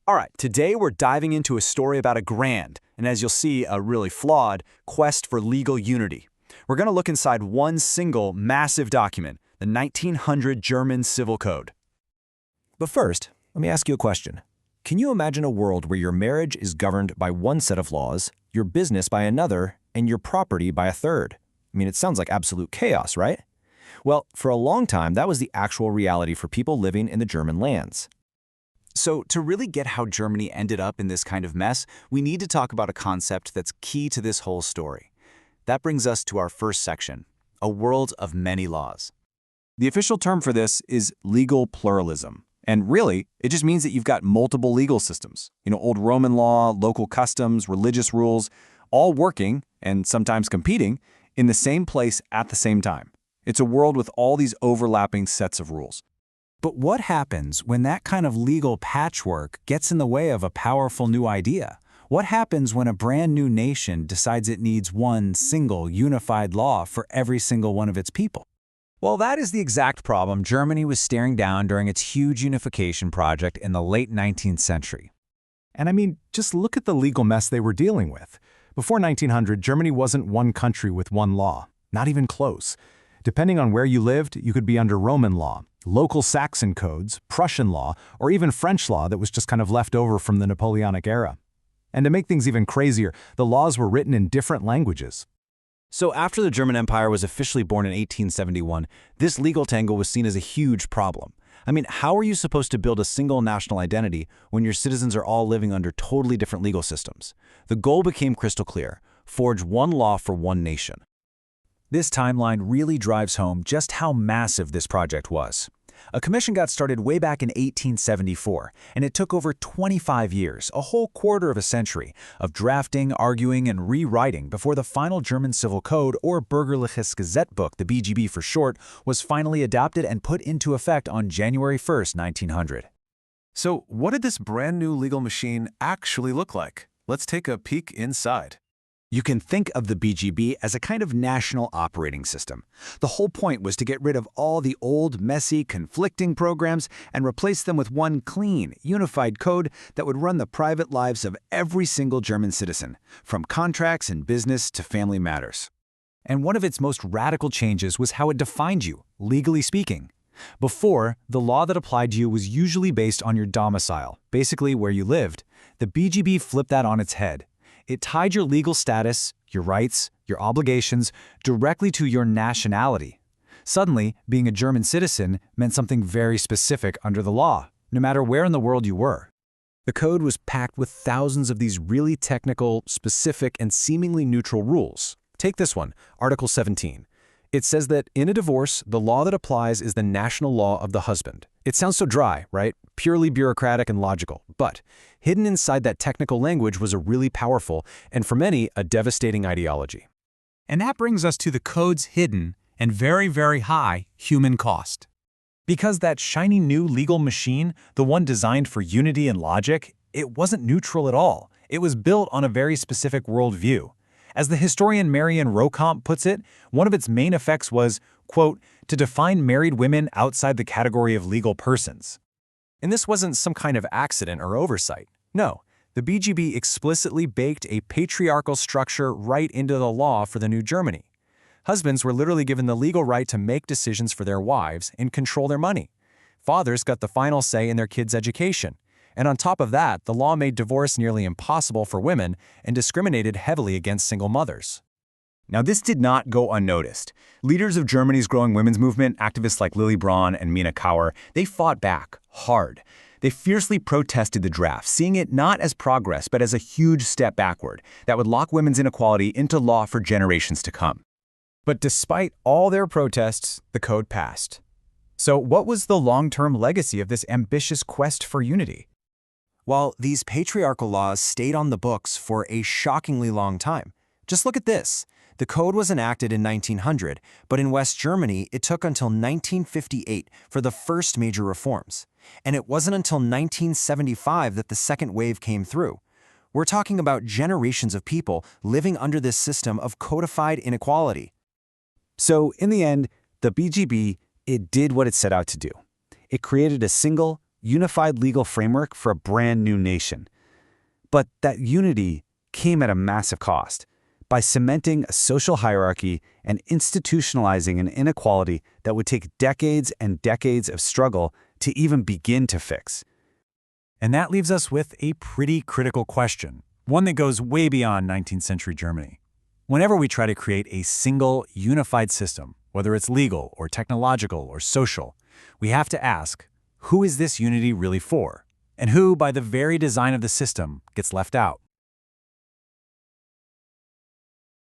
All right, today we're diving into a story about a grand, and as you'll see, a really flawed, quest for legal unity. We're going to look inside one single, massive document, the 1900 German Civil Code. But first, let me ask you a question. Can you imagine a world where your marriage is governed by one set of laws, your business by another, and your property by a third? I mean, it sounds like absolute chaos, right? Well, for a long time, that was the actual reality for people living in the German lands. So, to really get how Germany ended up in this kind of mess, we need to talk about a concept that's key to this whole story. That brings us to our first section, a world of many laws. The official term for this is legal pluralism. And really, it just means that you've got multiple legal systems. Old Roman law, local customs, religious rules, all working, and sometimes competing, in the same place at the same time. It's a world with all these overlapping sets of rules. But what happens when that kind of legal patchwork gets in the way of a powerful new idea? What happens when a brand new nation decides it needs one single unified law for every single one of its people? Well, that is the exact problem Germany was staring down during its huge unification project in the late 19th century. And I mean, just look at the legal mess they were dealing with. Before 1900, Germany wasn't one country with one law, not even close. Depending on where you lived, you could be under Roman law, local Saxon codes, Prussian law, or even French law that was just kind of left over from the Napoleonic era. And to make things even crazier, the laws were written in different languages. So after the German Empire was officially born in 1871, this legal tangle was seen as a huge problem. I mean, how are you supposed to build a single national identity when your citizens are all living under totally different legal systems? The goal became crystal clear: forge one law for one nation. This timeline really drives home just how massive this project was. A commission got started way back in 1874, and it took over 25 years, a whole quarter of a century, of drafting, arguing, and rewriting before the final German Civil Code, or Bürgerliches Gesetzbuch, the BGB for short, was finally adopted and put into effect on January 1st, 1900. So what did this brand new legal machine actually look like? Let's take a peek inside. You can think of the BGB as a kind of national operating system. The whole point was to get rid of all the old, messy, conflicting programs and replace them with one clean, unified code that would run the private lives of every single German citizen, from contracts and business to family matters. And one of its most radical changes was how it defined you, legally speaking. Before, the law that applied to you was usually based on your domicile, basically where you lived. The BGB flipped that on its head. It tied your legal status, your rights, your obligations directly to your nationality. Suddenly, being a German citizen meant something very specific under the law, no matter where in the world you were. The code was packed with thousands of these really technical, specific, and seemingly neutral rules. Take this one, Article 17. It says that in a divorce, the law that applies is the national law of the husband. It sounds so dry, right? Purely bureaucratic and logical. But hidden inside that technical language was a really powerful, and for many, a devastating ideology. And that brings us to the code's hidden and very, very high human cost. Because that shiny new legal machine, the one designed for unity and logic, it wasn't neutral at all. It was built on a very specific worldview. As the historian Marion Rokamp puts it, one of its main effects was, quote, to define married women outside the category of legal persons. And this wasn't some kind of accident or oversight. No, the BGB explicitly baked a patriarchal structure right into the law for the new Germany. Husbands were literally given the legal right to make decisions for their wives and control their money. Fathers got the final say in their kids' education. And on top of that, the law made divorce nearly impossible for women and discriminated heavily against single mothers. Now, this did not go unnoticed. Leaders of Germany's growing women's movement, activists like Lily Braun and Mina Kauer, they fought back hard. They fiercely protested the draft, seeing it not as progress but as a huge step backward that would lock women's inequality into law for generations to come. But despite all their protests, the code passed. So what was the long-term legacy of this ambitious quest for unity? Well, these patriarchal laws stayed on the books for a shockingly long time. Just look at this. The code was enacted in 1900, but in West Germany, it took until 1958 for the first major reforms. And it wasn't until 1975 that the second wave came through. We're talking about generations of people living under this system of codified inequality. So, in the end, the BGB, it did what it set out to do. It created a single, unified legal framework for a brand new nation. But that unity came at a massive cost. By cementing a social hierarchy and institutionalizing an inequality that would take decades and decades of struggle to even begin to fix. And that leaves us with a pretty critical question, one that goes way beyond 19th century Germany. Whenever we try to create a single, unified system, whether it's legal or technological or social, we have to ask, who is this unity really for? And who, by the very design of the system, gets left out?